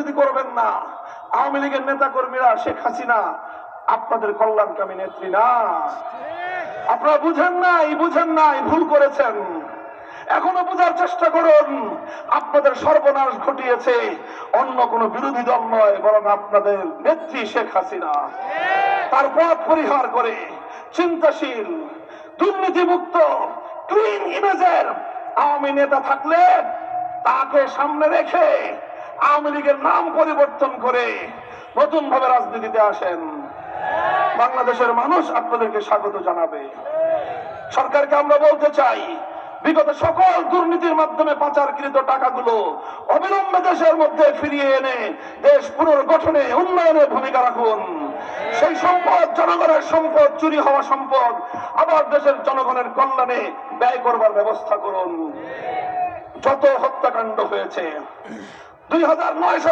রাজনীতি করবেন না। আওয়ামী লীগের নেতা কর্মীরা শেখ হাসিনা আপনাদের কল্যাণকামী নেত্রী না। আপনারা বুঝেন নাই, ভুল করেছেন। এখনো বোঝার চেষ্টা করুন। আপনাদের সর্বনাশ ঘটিয়েছে অন্য কোন বিরোধী দল নয়, বরং আপনাদের নেত্রী শেখ হাসিনা। তার পথ পরিহার করে চিন্তাশীল, দুর্নীতিমুক্ত, ক্লিন ইমেজের আওয়ামী নেতা থাকলে তাকে সামনে রেখে আওয়ামী লীগের নাম পরিবর্তন করে নতুন ভাবে রাজনীতিতে আসেন। বাংলাদেশের মানুষ আপনাদেরকে স্বাগত জানাবে। সরকারকে আমরা বলতে চাই, বিগত সকল দুর্নীতির মাধ্যমে পাচারকৃত টাকাগুলো অবিলম্বে দেশের মধ্যে ফিরিয়ে এনে দেশ পুনর্গঠনে, উন্নয়নে ভূমিকা রাখুন। সেই সম্পদ, জনগণের সম্পদ, চুরি হওয়া সম্পদ আবার দেশের জনগণের কল্যাণে ব্যয় করবার ব্যবস্থা করুন। যত হত্যাকাণ্ড হয়েছে 2009 সালে